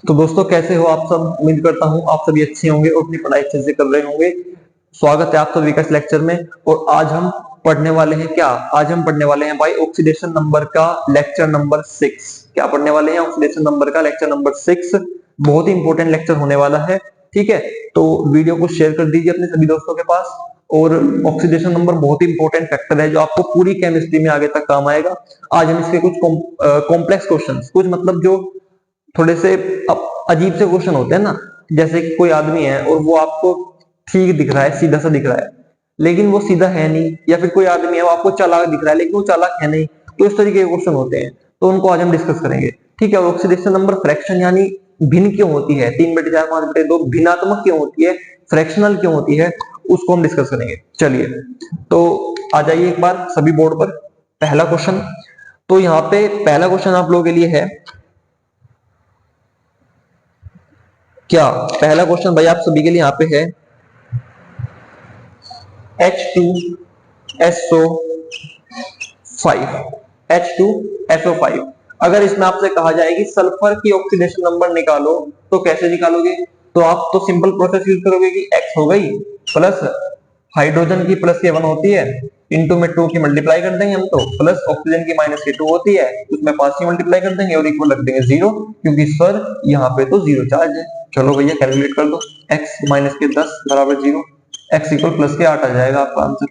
तो दोस्तों कैसे हो आप सब। उम्मीद करता हूँ आप सभी अच्छे होंगे और अपनी पढ़ाई अच्छे से कर रहे होंगे। स्वागत है आप सभी का इस लेक्चर में। और आज हम पढ़ने वाले हैं क्या? आज हम पढ़ने वाले हैं भाई ऑक्सीडेशन नंबर का लेक्चर नंबर 6। क्या पढ़ने वाले हैं? ऑक्सीडेशन नंबर का लेक्चर नंबर 6। बहुत ही इंपॉर्टेंट लेक्चर होने वाला है। ठीक है, तो वीडियो को शेयर कर दीजिए अपने सभी दोस्तों के पास। और ऑक्सीडेशन नंबर बहुत ही इंपॉर्टेंट फैक्टर है जो आपको पूरी केमिस्ट्री में आगे तक काम आएगा। आज हम इसके कुछ कॉम्प्लेक्स क्वेश्चंस, कुछ मतलब जो थोड़े से अजीब से क्वेश्चन होते हैं ना, जैसे कि कोई आदमी है और वो आपको ठीक दिख रहा है, सीधा सा दिख रहा है, लेकिन वो सीधा है नहीं। या फिर कोई आदमी है वो आपको चालाक दिख रहा है लेकिन वो चालाक है नहीं। तो इस तरीके के क्वेश्चन होते हैं, तो उनको आज हम डिस्कस करेंगे। ठीक है, और ऑक्सीडेशन नंबर फ्रैक्शन यानी भिन्न क्यों होती है, 3/4 5/2 भिन्नात्मक क्यों होती है, फ्रैक्शनल क्यों होती है, उसको हम डिस्कस करेंगे। चलिए, तो आ जाइए एक बार सभी बोर्ड पर। पहला क्वेश्चन, तो यहाँ पे पहला क्वेश्चन आप लोगों के लिए है क्या? पहला क्वेश्चन भाई आप सभी के लिए यहाँ पे है H2SO5। H2SO5। अगर इसमें आपसे कहा जाए कि सल्फर की ऑक्सीडेशन नंबर निकालो, तो कैसे निकालोगे? तो आप तो सिंपल प्रोसेस यूज करोगे कि X हो गई प्लस हाइड्रोजन की प्लस के 1 होती है, इंटू में 2 की मल्टीप्लाई कर देंगे हम, तो प्लस ऑक्सीजन की माइनस की 2 होती है, उसमें 5 की मल्टीप्लाई कर देंगे और इक्वल रख देंगे 0, क्योंकि सर यहाँ पे तो 0 चार्ज है। चलो भैया कैलकुलेट कर दो। x माइनस के 10 बराबर 0, x इक्वल प्लस के 8 आ जाएगा आपका आंसर।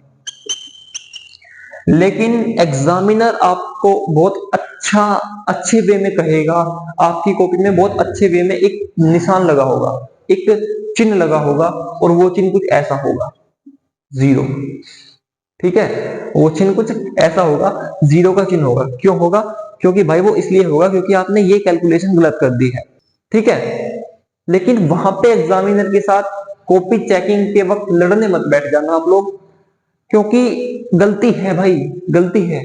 लेकिन एग्जामिनर आपको बहुत अच्छे वे में कहेगा, आपकी कॉपी में बहुत अच्छे वे में एक निशान लगा होगा, एक चिन्ह लगा होगा, और वो चिन्ह कुछ ऐसा होगा, 0। ठीक है, वो चिन्ह कुछ ऐसा होगा, 0 का चिन्ह होगा। क्यों होगा? क्योंकि भाई वो इसलिए होगा क्योंकि आपने ये कैलकुलेशन गलत कर दी है। ठीक है, लेकिन वहां पे एग्जामिनर के साथ कॉपी चेकिंग के वक्त लड़ने मत बैठ जाना आप लोग, क्योंकि गलती है भाई, गलती है।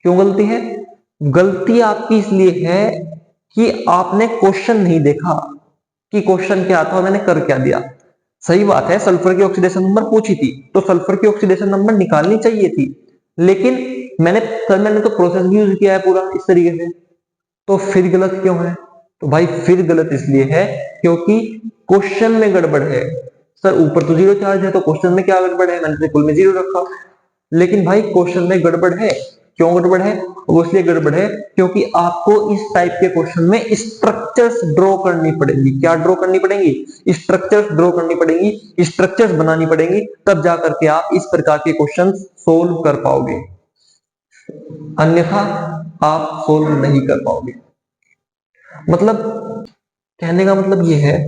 क्यों गलती है? गलती आपकी इसलिए है कि आपने क्वेश्चन नहीं देखा कि क्वेश्चन क्या था और मैंने कर क्या दिया। सही बात है, सल्फर की ऑक्सीडेशन नंबर पूछी थी तो सल्फर की ऑक्सीडेशन नंबर निकालनी चाहिए थी, लेकिन मैंने तो प्रोसेस भी यूज किया है पूरा इस तरीके से। तो फिर गलत क्यों है? तो भाई फिर गलत इसलिए है क्योंकि क्वेश्चन में गड़बड़ है। सर ऊपर तो 0 चार्ज है तो क्वेश्चन में क्या गड़बड़ है? मैंने तो कुल में 0 रखा। लेकिन भाई क्वेश्चन में गड़बड़ है। क्यों गड़बड़ है? वो इसलिए गड़बड़ है क्योंकि आपको इस टाइप के क्वेश्चन में स्ट्रक्चर्स ड्रॉ करनी पड़ेगी। क्या ड्रॉ करनी पड़ेगी? स्ट्रक्चर्स ड्रॉ करनी पड़ेगी, स्ट्रक्चर्स बनानी पड़ेगी, तब जाकर के आप इस प्रकार के क्वेश्चन सोल्व कर पाओगे, अन्यथा आप सोल्व नहीं कर पाओगे। मतलब कहने का मतलब ये है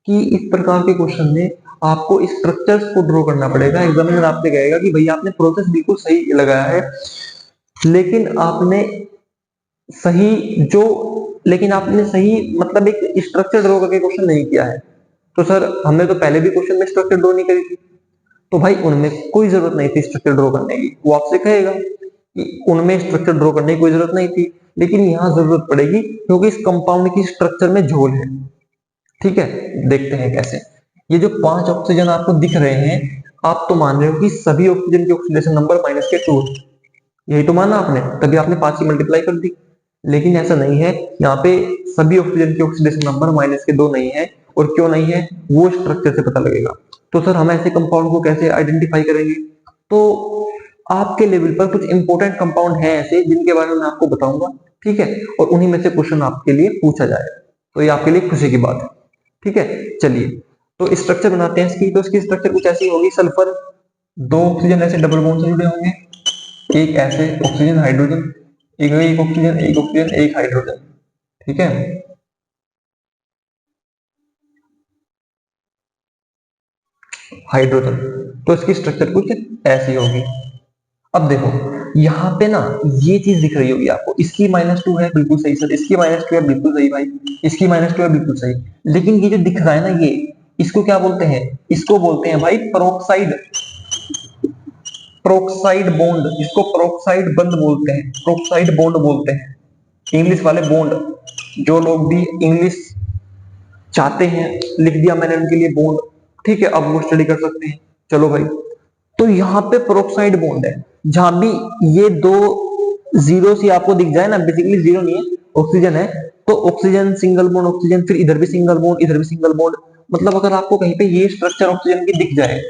कि इस प्रकार के क्वेश्चन में आपको स्ट्रक्चर्स को ड्रॉ करना पड़ेगा। एग्जामिनर आपसे कहेगा कि भैया आपने प्रोसेस बिल्कुल सही लगाया है, लेकिन आपने सही जो लेकिन आपने सही मतलब एक स्ट्रक्चर ड्रॉ करके क्वेश्चन नहीं किया है। तो सर हमने तो पहले भी क्वेश्चन में स्ट्रक्चर ड्रॉ नहीं करी थी। तो भाई उनमें कोई जरूरत नहीं थी स्ट्रक्चर ड्रॉ करने की। वो आपसे कहेगा कि उनमें स्ट्रक्चर ड्रॉ करने की कोई जरूरत नहीं थी, लेकिन यहाँ जरूरत पड़ेगी क्योंकि इस कंपाउंड की स्ट्रक्चर में झोल है। ठीक है, देखते हैं कैसे। ये जो 5 ऑक्सीजन आपको दिख रहे हैं, आप तो मान रहे हो कि सभी ऑक्सीजन की ऑक्सीडेशन नंबर -2 है। यही तो माना आपने, तभी आपने 5 की मल्टीप्लाई कर दी। लेकिन ऐसा नहीं है, यहाँ पे सभी ऑक्सीजन की ऑक्सीडेशन नंबर -2 नहीं है। और क्यों नहीं है वो स्ट्रक्चर से पता लगेगा। तो सर हम ऐसे कंपाउंड को कैसे आइडेंटिफाई करेंगे? तो आपके लेवल पर कुछ इंपॉर्टेंट कंपाउंड हैं ऐसे जिनके बारे में मैं आपको बताऊंगा। ठीक है, और उन्हीं में से क्वेश्चन आपके लिए पूछा जाएगा, तो ये आपके लिए खुशी की बात है। ठीक है, चलिए तो स्ट्रक्चर बनाते हैं इसकी। तो इसकी स्ट्रक्चर कुछ ऐसी होगी, सल्फर 2 ऑक्सीजन ऐसे डबल बॉन्ड से जुड़े होंगे, एक ऐसे ऑक्सीजन हाइड्रोजन, एक ऑक्सीजन एक ऑक्सीजन एक हाइड्रोजन। ठीक है, हाइड्रोजन। तो इसकी स्ट्रक्चर कुछ ऐसी होगी। अब देखो यहाँ पे ना ये चीज दिख रही होगी आपको, इसकी -2 है बिल्कुल सही सर, इसकी -2 है बिल्कुल सही भाई, इसकी -2 है बिल्कुल सही। लेकिन ये जो दिख रहा है ना, ये इसको क्या बोलते हैं? इसको बोलते हैं भाई प्रोक्साइड, प्रोक्साइड बॉन्ड। इसको प्रोक्साइड बंद बोलते हैं, प्रोक्साइड बॉन्ड बोलते हैं। इंग्लिश वाले बॉन्ड, जो लोग भी इंग्लिश चाहते हैं, लिख दिया मैंने उनके लिए बॉन्ड। ठीक है, अब वो स्टडी कर सकते हैं। चलो भाई, तो यहाँ पे प्रोक्साइड बॉन्ड है। जहां भी ये 2 जीरो सी आपको दिख जाए ना, बेसिकली जीरो नहीं है, ऑक्सीजन है, तो ऑक्सीजन सिंगल बॉन्ड ऑक्सीजन, फिर इधर भी सिंगल बॉन्ड इधर भी सिंगल बॉन्ड, मतलब अगर आपको कहीं पे ये स्ट्रक्चर ऑक्सीजन की दिख जाए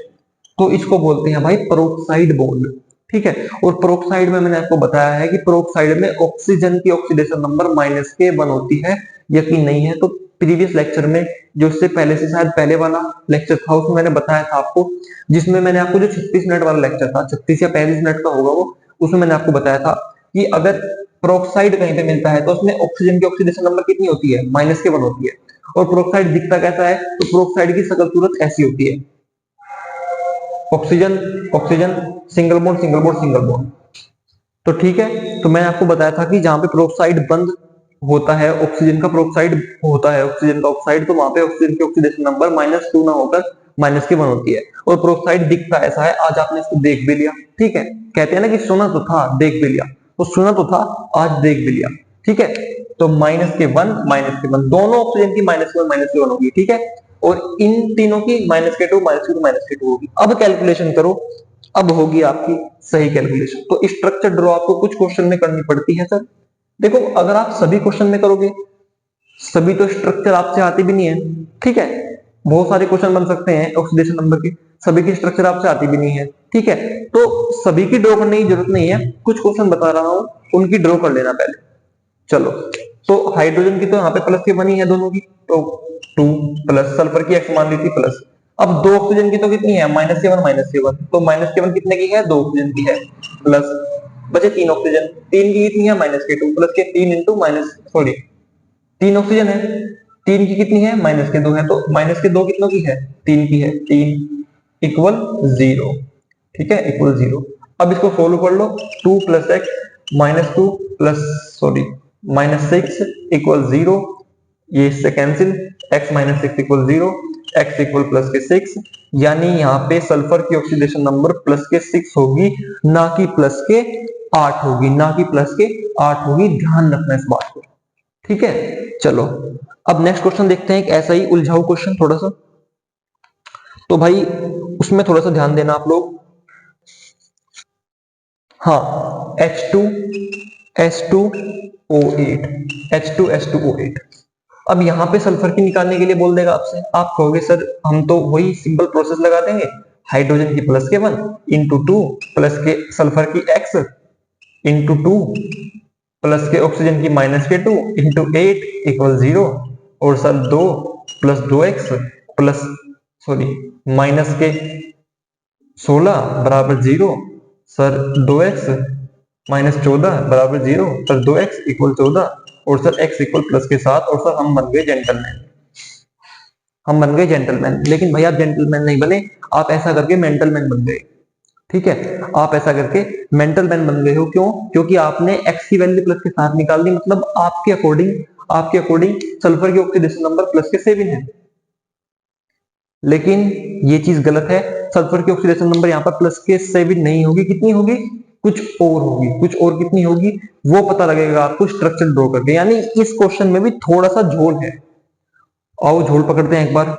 तो इसको बोलते हैं भाई पेरोक्साइड बॉन्ड। ठीक है, और पेरोक्साइड में मैंने आपको बताया है कि पेरोक्साइड में ऑक्सीजन की ऑक्सीडेशन नंबर -K1 होती है। यकीन नहीं है तो प्रीवियस लेक्चर में, जो इससे पहले से शायद पहले वाला लेक्चर था, उसमें मैंने बताया था आपको, जिसमें मैंने आपको जो 36 मिनट वाला लेक्चर था, 36 या 35 मिनट का होगा वो, उसमें मैंने आपको बताया था कि अगर पेरोक्साइड कहीं पे मिलता है तो उसमें ऑक्सीजन की ऑक्सीडेशन नंबर कितनी होती है, -K1 होती है। और पेरोक्साइड दिखता कैसा है, तो पेरोक्साइड की शकल सूरत ऐसी होती है, oxygen oxygen single bond single bond single bond. तो ठीक है, तो मैंने आपको बताया था कि जहां पे पेरोक्साइड बंद होता है, ऑक्सीजन का पेरोक्साइड होता है, ऑक्सीजन का ऑक्साइड, तो वहां पे ऑक्सीजन की ऑक्सीडेशन नंबर -2 ना होकर -K1 होती है। और पेरोक्साइड दिखता ऐसा है, आज आपने इसको देख भी लिया। ठीक है, कहते हैं ना कि सुना तो था देख भी लिया, तो सुना तो था आज देख भी लिया। ठीक है, तो -K1 दोनों ऑक्सीजन की -K1 होगी। ठीक है, और इन तीनों की -K2 -K2 होगी। अब कैलकुलेशन करो, अब होगी आपकी सही कैलकुलेशन। तो स्ट्रक्चर ड्रॉ आपको कुछ क्वेश्चन में करनी पड़ती है सर। देखो, अगर आप सभी क्वेश्चन में करोगे, सभी तो स्ट्रक्चर आपसे आती भी नहीं है। ठीक है, बहुत सारे क्वेश्चन बन सकते हैं ऑक्सीडेशन नंबर के, सभी की स्ट्रक्चर आपसे आती भी नहीं है। ठीक है, तो सभी की ड्रॉ करने की जरूरत नहीं है, कुछ क्वेश्चन बता रहा हूं, उनकी ड्रॉ कर लेना पहले। चलो, तो हाइड्रोजन की तो यहाँ पे +K1 ही है दोनों की, तो 2 प्लस सल्फर की x मान ली थी प्लस। अब दो ऑक्सीजन की तो कितनी है, -K1 तो -K1 कितने की है, 2 ऑक्सीजन की है, प्लस बचे 3 ऑक्सीजन, 3 की कितनी है, -K2 प्लस के 3 इंटू माइनस, सॉरी 3 ऑक्सीजन है, 3 की कितनी है, -K2 है, तो -K2 कितनों की है, 3 की है, 3 इक्वल 0। ठीक है, इक्वल 0। अब इसको सोल्व कर लो, 2 plus x -2 plus, sorry -6 equal 0, ये इससे cancel, x -6 equal 0, x equal +6, यानी यहाँ पे सल्फर की ऑक्सीडेशन नंबर +6 होगी, ना कि +8 होगी, ना कि +8 होगी। ध्यान रखना इस बात को। ठीक है, चलो अब नेक्स्ट क्वेश्चन देखते हैं, एक ऐसा ही उलझाऊ क्वेश्चन थोड़ा सा, तो भाई उसमें थोड़ा सा ध्यान देना आप लोग। हाँ, H2S2O8, H2S2O8। अब यहाँ पे सल्फर की निकालने के लिए बोल देगा आपसे, आप कहोगे सर हम तो वही सिंपल प्रोसेस लगा देंगे, हाइड्रोजन की +K1 इंटू 2 प्लस के सल्फर की x इंटू 2 प्लस के ऑक्सीजन की -K2 इंटू 8 इक्वल 0, और sir 2 plus 2x plus, sorry minus के 16 बराबर 0, सर 2x -14 बराबर 0, सर 2x इक्वल 14, और सर x इक्वल प्लस के साथ, और सर हम बन गए जेंटलमैन। हम बन गए जेंटलमैन, लेकिन भाई आप जेंटलमैन नहीं बने, आप ऐसा करके मेंटलमैन बन गए। ठीक है, आप ऐसा करके मेंटलमैन बन गए हो। क्यों? क्योंकि आपने x की वैल्यू प्लस के साथ निकाल दी, मतलब आपके अकॉर्डिंग सल्फर की ऑक्सीडेशन नंबर +7 है। लेकिन ये चीज गलत है, सल्फर की ऑक्सीडेशन नंबर यहाँ पर +7 नहीं होगी, कितनी होगी, कुछ और होगी, कुछ और कितनी होगी वो पता लगेगा आपको स्ट्रक्चर ड्रॉ करके। यानी इस क्वेश्चन में भी थोड़ा सा झोल है। आओ झोल पकड़ते हैं एक बार,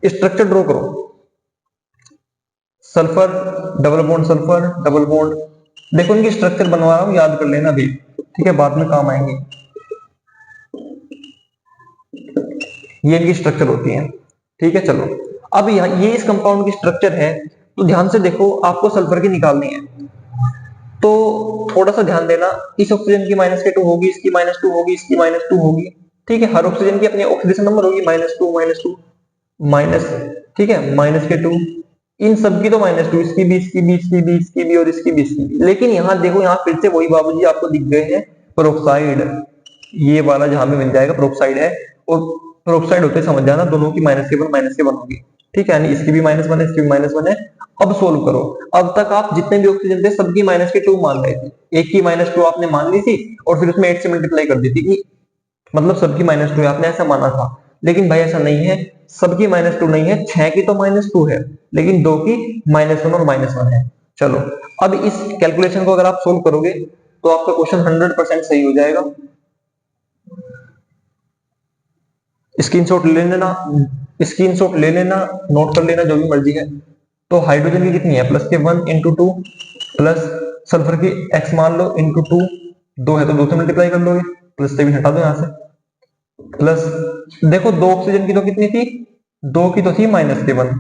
स्ट्रक्चर ड्रॉ करो। सल्फर सल्फर डबल बॉन्ड, देखो इनकी स्ट्रक्चर बनवा रहा हूं, याद कर लेना भी। ठीक है, बाद में काम आएंगे। ये इनकी स्ट्रक्चर होती है। ठीक है, चलो अब ये इस कंपाउंड की स्ट्रक्चर है, तो ध्यान से देखो, आपको सल्फर की निकालनी है, तो थोड़ा सा ध्यान देना। इस ऑक्सीजन की -K2 होगी, इसकी -2 होगी, इसकी -2 होगी। ठीक है, हर ऑक्सीजन की अपनी ऑक्सीडेशन नंबर होगी, -2 माइनस, ठीक है, -K2, इन सब की तो -2, इसकी भी, इसकी भी, इसकी भी, इसकी भी, और इसकी भी, इसकी भी। लेकिन यहाँ देखो, यहाँ फिर से वही बाबूजी आपको दिख गए हैं पेरोक्साइड, ये वाला जहां में मिल जाएगा पेरोक्साइड है, और पेरोक्साइड होते समझ जाना, दोनों की -K1 होगी। ठीक है, यानी इसकी भी -1 है, इसकी भी -1 है। अब सोल्व करो, अब तक आप जितने भी ऑक्सीजन थे सबकी -K2 मान रहे थे, एक की -2 आपने मान ली थी, और फिर उसमें 8 से मल्टीप्लाई कर दी थी, कि मतलब सबकी -2 है, आपने ऐसा माना था। लेकिन भाई ऐसा नहीं है, सबकी -2 नहीं है, 6 की तो -2 है, लेकिन 2 की -1 और -1 है। चलो, अब इस कैलकुलेशन को अगर आप सोल्व करोगे तो आपका क्वेश्चन 100% सही हो जाएगा। स्क्रीनशॉट ले लेना, स्क्रीनशॉट ले लेना, नोट कर लेना, जो भी मर्जी है। तो हाइड्रोजन की कितनी है, +K1 इंटू 2 प्लस सल्फर की x मान लो इंटू 2, 2 है तो 2 से मल्टीप्लाई कर लोगे, +7 हटा दो यहाँ से, प्लस, देखो दो ऑक्सीजन की तो कितनी थी, दो की तो थी -1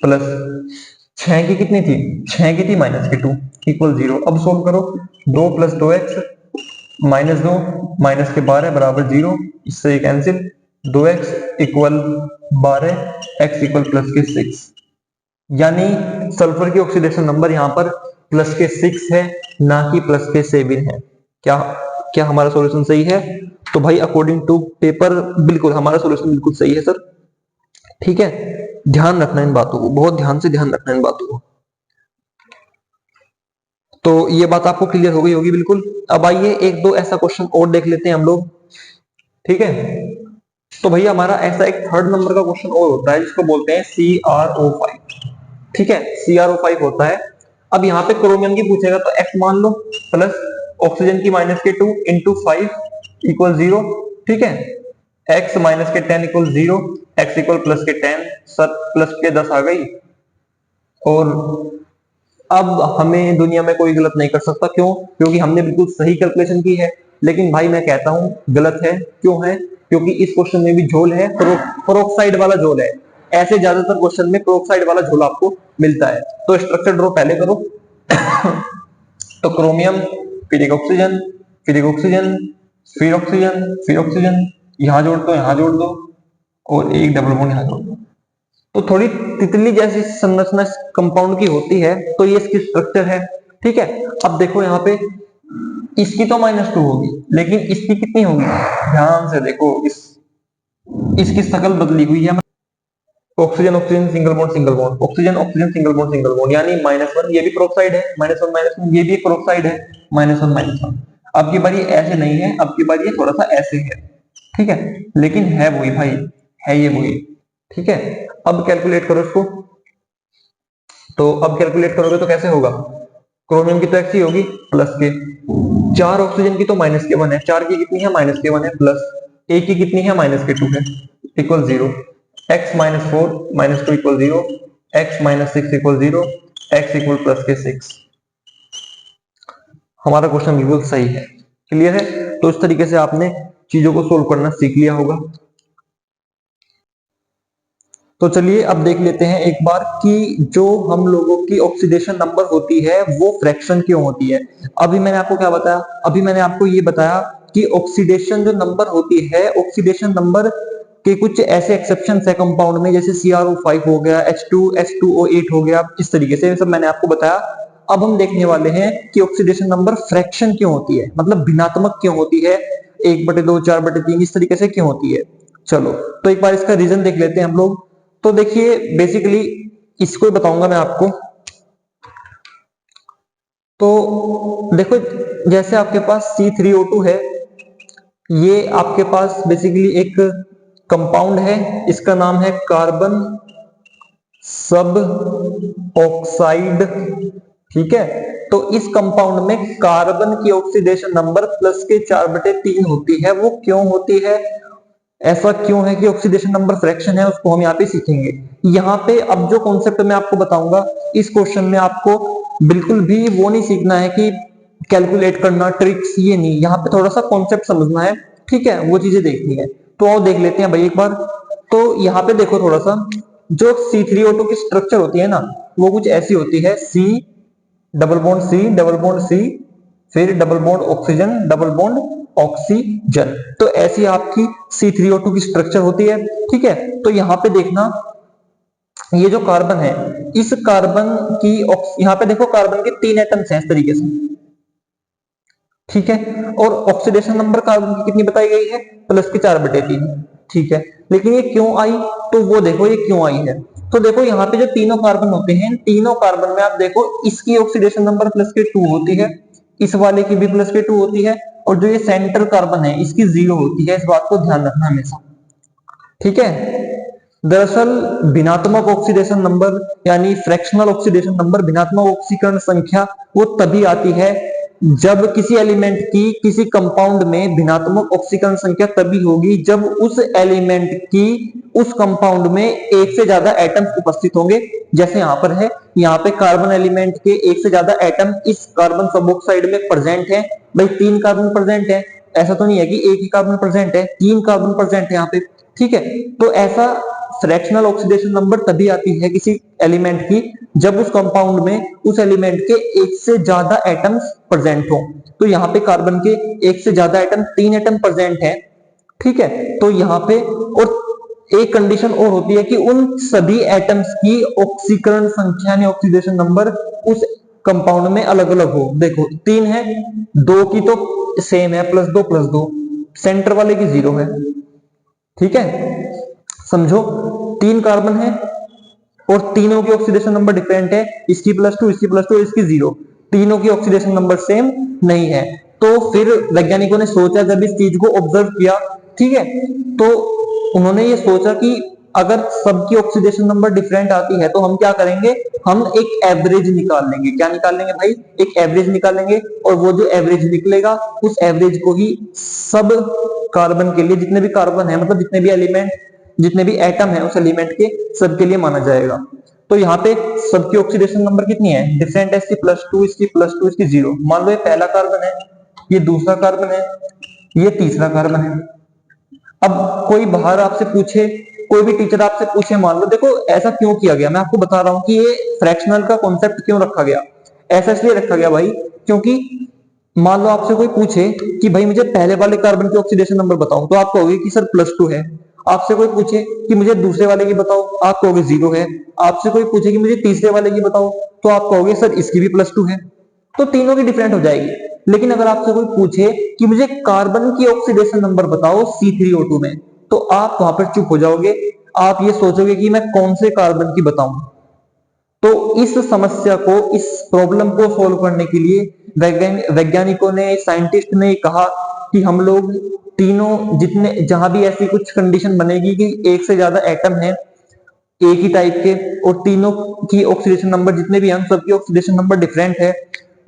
प्लस 6 की कितनी थी, 6 की थी -2 इक्वल 0। अब सोल्व करो, 2 + 2x -2 माइनस के 12 बराबर 0, इससे ये cancel, 2x equal 12, x equal plus के 6, यानी सल्फर की ऑक्सीडेशन नंबर यहाँ पर प्लस के 6 है, ना कि प्लस के 7 है। क्या क्या हमारा सॉल्यूशन सही है? तो भाई अकॉर्डिंग टू पेपर बिल्कुल हमारा सॉल्यूशन बिल्कुल सही है सर। ठीक है, ध्यान रखना इन बातों को, बहुत ध्यान से ध्यान रखना इन बातों को। तो ये बात आपको क्लियर हो गई होगी बिल्कुल। अब आइए एक दो ऐसा क्वेश्चन और देख लेते हैं हम लोग। ठीक है, तो भैया हमारा ऐसा एक थर्ड नंबर का क्वेश्चन और होता है जिसको बोलते हैं CrO5। ठीक है, CrO5 होता है। अब यहाँ पे क्रोमियम की पूछेगा तो x मान लो प्लस ऑक्सीजन की -2 इंटू 5 इक्वल 0। ठीक है, x -10 equal 0, x equal plus के 10, सर प्लस के 10 आ गई। और अब हमें दुनिया में कोई गलत नहीं कर सकता, क्यों? क्योंकि हमने बिल्कुल सही कैलकुलेशन की है। लेकिन भाई मैं कहता हूं गलत है, क्यों है? क्योंकि इस क्वेश्चन में भी झोल है, पेरोक्साइड वाला झोल है। ऐसे ज्यादातर क्वेश्चन में पेरोक्साइड वाला झोल आपको मिलता है। तो स्ट्रक्चर ड्रॉ पहले करो। तो क्रोमियम, फिर एक ऑक्सीजन, फिर एक ऑक्सीजन, फिर ऑक्सीजन, फिर ऑक्सीजन, यहां जोड़ दो, यहां जोड़ दो, और एक डबल बॉन्ड यहां जोड़ दो। तो थोड़ी तितली जैसी संरचना कंपाउंड की होती है, तो ये इसकी स्ट्रक्चर है। ठीक है, अब देखो यहाँ पे इसकी तो -2 होगी, लेकिन इसकी कितनी होगी? ध्यान से देखो, इसकी शक्ल बदली हुई है। Oxygen oxygen single bond single bond, oxygen oxygen single bond single bond, यानी -1, ये भी पेरोक्साइड है, -1 ये भी एक पेरोक्साइड है, -1 अब की बारी ऐसे नहीं है, अब की बारी ये थोड़ा सा ऐसे है। ठीक है, लेकिन है वही भाई, है ये वही। ठीक है, अब कैलकुलेट करो इसको। तो अब कैलकुलेट करोगे तो कैसे होगा? क्रोमियम की तो x ही होगी प्लस के, 4 ऑक्सीजन की तो -1 है, 4 की कितनी है? -1 है, प्लस a की कितनी है? -2 है, equal 0, x -4 -2 equal 0, x -6 equal 0, x equal plus के 6। हमारा क्वेश्चन बिल्कुल सही है। क्लियर है? तो इस तरीके से आपने चीजों को सोल्व करना सीख लिया होगा। तो चलिए अब देख लेते हैं एक बार कि जो हम लोगों की ऑक्सीडेशन नंबर होती है वो फ्रैक्शन क्यों होती है। अभी मैंने आपको क्या बताया? अभी मैंने आपको ये बताया कि ऑक्सीडेशन जो नंबर होती है, ऑक्सीडेशन नंबर के कुछ ऐसे एक्सेप्शन है कंपाउंड में, जैसे CrO5 हो गया, H2SO8 हो गया, इस तरीके से सब मैंने आपको बताया। अब हम देखने वाले हैं कि ऑक्सीडेशन नंबर फ्रैक्शन क्यों होती है, मतलब भिन्नात्मक क्यों होती है, 1/2 4/3 इस तरीके से क्यों होती है। चलो तो एक बार इसका रीजन देख लेते हैं हम लोग। तो देखिए बेसिकली इसको ही बताऊंगा मैं आपको। तो देखो, जैसे आपके पास C3O2 है, ये आपके पास बेसिकली एक कंपाउंड है, इसका नाम है कार्बन सब ऑक्साइड। ठीक है, तो इस कंपाउंड में कार्बन की ऑक्सीडेशन नंबर प्लस के 4/3 होती है। वो क्यों होती है, ऐसा क्यों है कि ऑक्सीडेशन नंबर फ्रैक्शन है, उसको हम यहाँ पे सीखेंगे। यहाँ पे अब जो कॉन्सेप्ट मैं आपको बताऊंगा, इस क्वेश्चन में आपको बिल्कुल भी वो नहीं सीखना है कि कैलकुलेट करना, ट्रिक्स, ये नहीं। यहाँ पे थोड़ा सा कॉन्सेप्ट समझना है। ठीक है, वो चीजें देखनी है। तो आओ देख लेते हैं भाई एक बार। तो यहाँ पे देखो थोड़ा सा, जो C3O2 की स्ट्रक्चर होती है ना, वो कुछ ऐसी होती है, C double bond C double bond C, फिर double bond oxygen double bond oxygen. तो ऐसी आपकी C3O2 की स्ट्रक्चर होती है। ठीक है, तो यहां पे देखना, ये जो कार्बन है, इस कार्बन की यहां पे देखो कार्बन के 3 एटम्स हैं इस तरीके से। ठीक है, और ऑक्सीडेशन नंबर कार्बन की कितनी बताई गई है? प्लस के 4/3। ठीक है, लेकिन ये क्यों आई? तो वो देखो ये क्यों आई है। तो देखो यहाँ पे जो तीनों कार्बन होते हैं, तीनों कार्बन में आप देखो इसकी ऑक्सीडेशन नंबर प्लस के 2 होती है, इस वाले की भी प्लस के 2 होती है, और जो ये सेंट्रल कार्बन है इसकी 0 होती है। इस बात को ध्यान रखना हमेशा। ठीक है, दरअसल भिन्नात्मक ऑक्सीडेशन नंबर यानी फ्रैक्शनल ऑक्सीडेशन नंबर, भिन्नात्मक ऑक्सीकरण संख्या, वो तभी आती है जब किसी एलिमेंट की किसी कंपाउंड में भिन्नात्मक ऑक्सीकरण संख्या तभी होगी जब उस एलिमेंट की उस कंपाउंड में एक से ज्यादा एटम्स उपस्थित होंगे। जैसे यहां पर है, यहाँ पे कार्बन एलिमेंट के एक से ज्यादा एटम इस कार्बन सबऑक्साइड में प्रेजेंट है। भाई 3 कार्बन प्रेजेंट है, ऐसा तो नहीं है कि एक ही कार्बन प्रेजेंट है, 3 कार्बन प्रेजेंट है यहाँ पे, ठीक है। तो ऐसा फ्रैक्शनल ऑक्सीडेशन नंबर तभी आती है किसी एलिमेंट की जब उस कंपाउंड में उस एलिमेंट के एक से ज्यादा एटम्स प्रेजेंट हो। तो यहाँ पे कार्बन के एक से ज्यादा एटम, 3 एटम प्रेजेंट है, ठीक है। तो यहाँ पे और एक कंडीशन और होती है कि उन सभी एटम्स की ऑक्सीकरण संख्या यानी ऑक्सीडेशन नंबर उस कंपाउंड में अलग अलग हो। देखो 3 है, 2 की तो सेम है, +2 +2, सेंटर वाले की 0 है, ठीक है। समझो 3 कार्बन है और तीनों की ऑक्सीडेशन नंबर डिफरेंट है, इसकी +2, इसकी +2, इसकी 0, तीनों की ऑक्सीडेशन नंबर सेम नहीं है। तो फिर वैज्ञानिकों ने सोचा, जब इस चीज को ऑब्जर्व किया, ठीक है, तो उन्होंने ये सोचा कि अगर सबकी ऑक्सीडेशन नंबर डिफरेंट आती है तो हम क्या करेंगे, हम एक एवरेज निकाल लेंगे। क्या निकाल लेंगे भाई, एक एवरेज निकाल लेंगे, और वो जो एवरेज निकलेगा उस एवरेज को ही सब कार्बन के लिए, जितने भी कार्बन है मतलब जितने भी एलिमेंट, जितने भी एटम है उस एलिमेंट के, सबके लिए माना जाएगा। तो यहाँ पे सबकी ऑक्सीडेशन नंबर कितनी है, डिफरेंट है, इसकी +2, इसकी +2, इसकी 0। मान लो ये पहला कार्बन है, ये दूसरा कार्बन है, ये तीसरा कार्बन है। अब कोई बाहर आपसे पूछे, कोई भी टीचर आपसे पूछे, मान लो, देखो ऐसा क्यों किया गया, मैं आपको बता रहा हूं कि ये फ्रैक्शनल का कॉन्सेप्ट क्यों रखा गया। ऐसा इसलिए रखा गया भाई, क्योंकि मान लो आपसे कोई पूछे कि भाई मुझे पहले वाले कार्बन की ऑक्सीडेशन नंबर बताओ, तो आप कहोगे कि सर +2 है। आपसे कोई पूछे कि मुझे दूसरे वाले की बताओ, आप कहोगे 0 है। आपसे कोई पूछे कि मुझे तीसरे वाले की बताओ, तो आप कहोगे सर इसकी भी +2 है। तो तीनों की डिफरेंट हो जाएगी। लेकिन अगर आपसे कोई पूछे कि मुझे कार्बन की ऑक्सीडेशन नंबर बताओ C3O2 में, तो आप वहां पर चुप हो जाओगे, आप ये सोचोगे कि मैं कौन से कार्बन की बताऊं। तो इस समस्या को, इस प्रॉब्लम को सोल्व करने के लिए वैज्ञानिकों ने, साइंटिस्ट ने कहा कि हम लोग तीनों, जितने जहां भी ऐसी कुछ कंडीशन बनेगी कि एक से ज्यादा एटम है एक ही टाइप के और तीनों की ऑक्सीडेशन नंबर जितने भी हैं सबकी ऑक्सीडेशन नंबर डिफरेंट है,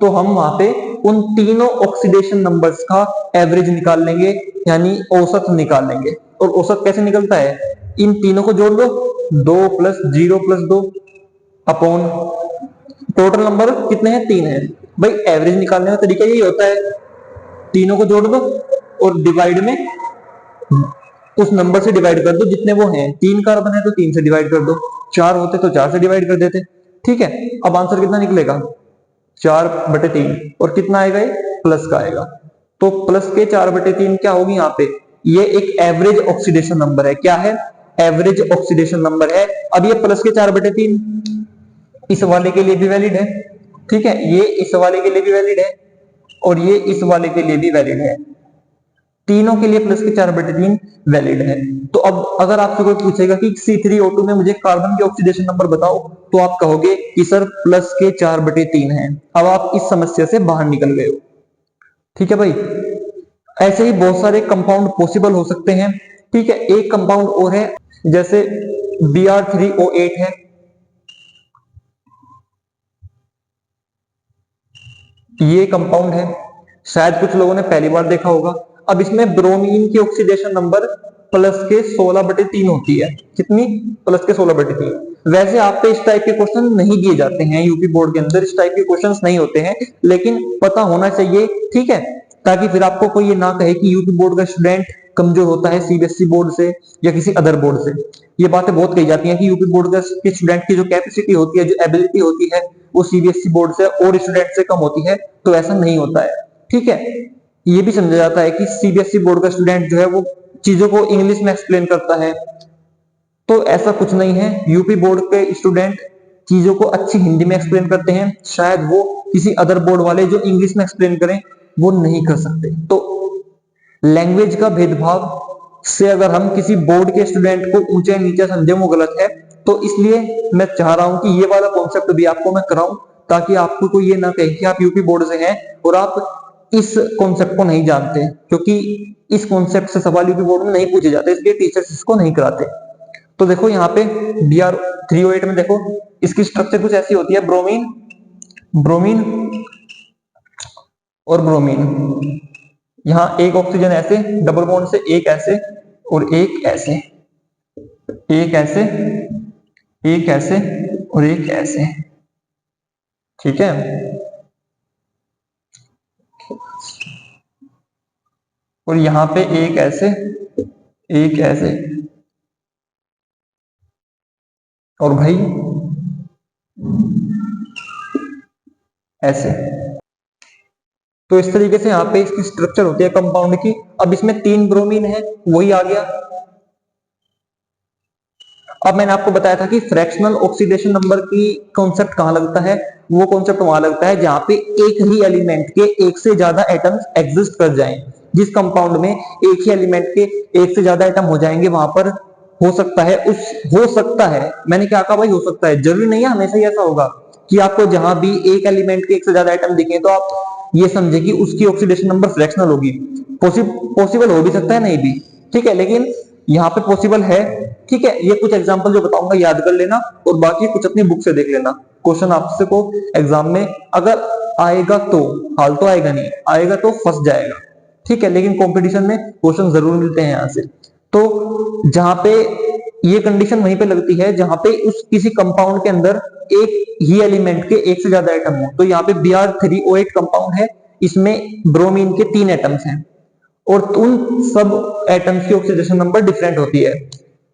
तो हम वहां पे उन तीनों ऑक्सीडेशन नंबर्स का एवरेज निकाल लेंगे, यानी औसत निकाल लेंगे। और औसत कैसे निकलता है, इन तीनों को जोड़ दो, 2 + 0 + 2 अपॉन टोटल नंबर कितने हैं, 3 है। भाई एवरेज निकालने का तरीका यही होता है, तीनों को जोड़ दो और डिवाइड में उस नंबर से डिवाइड कर दो जितने वो हैं। 3 कार्बन है तो 3 से डिवाइड कर दो, 4 होते तो 4 से डिवाइड कर देते, ठीक है। अब आंसर कितना निकलेगा, 4/3, और कितना आएगा, ये प्लस का आएगा। तो प्लस के 4/3 क्या होगी यहाँ पे, ये एक एवरेज ऑक्सीडेशन नंबर है। क्या है, एवरेज ऑक्सीडेशन नंबर है। अब ये प्लस के 4/3 इस वाले के लिए भी वैलिड है, ठीक है, ये इस वाले के लिए भी वैलिड है और ये इस वाले के लिए भी वैलिड है। तीनों के लिए प्लस के 4/3 वैलिड है। तो अब अगर आपसे कोई पूछेगा कि C3O2 में मुझे कार्बन के ऑक्सीडेशन नंबर बताओ, तो आप कहोगे कि सर प्लस के 4/3 है। अब आप इस समस्या से बाहर निकल गए हो, ठीक है भाई। ऐसे ही बहुत सारे कंपाउंड पॉसिबल हो सकते हैं, ठीक है। एक कंपाउंड और है, जैसे Br3O8 है, ये कंपाउंड है, शायद कुछ लोगों ने पहली बार देखा होगा। अब इसमें ब्रोमीन की ऑक्सीडेशन नंबर प्लस के 16/3 होती है। कितनी, प्लस के 16/3। वैसे आप पे इस टाइप के क्वेश्चन नहीं दिए जाते हैं, यूपी बोर्ड के अंदर इस टाइप के क्वेश्चंस नहीं होते हैं, लेकिन पता होना चाहिए, ठीक है, ताकि फिर आपको कोई ये ना कहे कि यूपी बोर्ड का स्टूडेंट कमजोर होता है सीबीएसई बोर्ड से या किसी अदर बोर्ड से। ये बातें बहुत कही जाती हैं कि यूपी बोर्ड के स्टूडेंट की जो कैपेसिटी होती है, जो एबिलिटी होती है, वो सीबीएसई बोर्ड से और स्टूडेंट से कम होती है। तो ऐसा नहीं होता है, ठीक है। ये भी समझा जाता है कि सीबीएसई बोर्ड का स्टूडेंट जो है वो चीजों को इंग्लिश में एक्सप्लेन करता है, तो ऐसा कुछ नहीं है। यूपी बोर्ड के स्टूडेंट चीजों को अच्छी हिंदी में एक्सप्लेन करते हैं, शायद वो किसी अदर बोर्ड वाले जो इंग्लिश में एक्सप्लेन करें वो नहीं कर सकते। तो लैंग्वेज का भेदभाव से अगर हम किसी बोर्ड के स्टूडेंट को ऊंचे नीचे समझे वो गलत है। तो इसलिए मैं चाह रहा हूं कि ये वाला कॉन्सेप्ट भी आपको मैं कराऊं, ताकि आपको कोई ये ना कहे कि आप यूपी बोर्ड से हैं और आप इस कॉन्सेप्ट को नहीं जानते, क्योंकि इस कॉन्सेप्ट से सवाल यूपी बोर्ड में नहीं पूछे जाते, इसलिए टीचर्स इसको नहीं कराते। तो देखो यहाँ पे Br3O8 में देखो इसकी स्ट्रक्चर कुछ ऐसी होती है, ब्रोमीन, ब्रोमीन और ब्रोमीन। यहाँ एक ऑक्सीजन ऐसे डबल बॉन्ड से, एक ऐसे और एक ऐसे, एक ऐसे, एक ऐसे और एक ऐसे, ठीक है। और यहां पे एक ऐसे, एक ऐसे, और भाई ऐसे। तो इस तरीके से यहाँ पे इसकी स्ट्रक्चर होती है कंपाउंड की। अब इसमें 3 ब्रोमीन है, वही आ गया। अब मैंने आपको बताया था कि फ्रैक्शनल ऑक्सीडेशन नंबर की कॉन्सेप्ट कहां लगता है, वो कॉन्सेप्ट वहां लगता है जहां पे एक ही एलिमेंट के एक से ज्यादा एटम्स एग्जिस्ट कर जाएं। जिस कंपाउंड में एक ही एलिमेंट के एक से ज्यादा एटम हो जाएंगे, वहां पर हो सकता है हो सकता है, मैंने क्या कहा भाई, हो सकता है, जरूरी नहीं है हमेशा ही ऐसा होगा कि आपको जहां भी एक एलिमेंट के एक से ज्यादा एटम दिखे तो आप ये समझे कि उसकी ऑक्सीडेशन नंबर फ्रैक्शनल होगी। पॉसिबल हो भी सकता है, नहीं भी, ठीक है, लेकिन यहाँ पे पॉसिबल है। ठीक है, ये कुछ एग्जांपल जो बताऊंगा याद कर लेना, और बाकी कुछ अपनी बुक से देख लेना। क्वेश्चन आपसे को एग्जाम में अगर आएगा तो, हाल तो आएगा नहीं, आएगा तो फंस जाएगा। ठीक है, लेकिन कंपटीशन में क्वेश्चन जरूर मिलते हैं यहाँ से। तो जहां पे ये कंडीशन वहीं पे लगती है जहां पे उस किसी कंपाउंड के अंदर एक ही एलिमेंट के एक से ज्यादा एटम हो। तो यहाँ पे Br3O8 कंपाउंड है, इसमें ब्रोमीन के 3 एटम्स हैं, और उन सब एटम्स की ऑक्सीडेशन नंबर डिफरेंट होती है।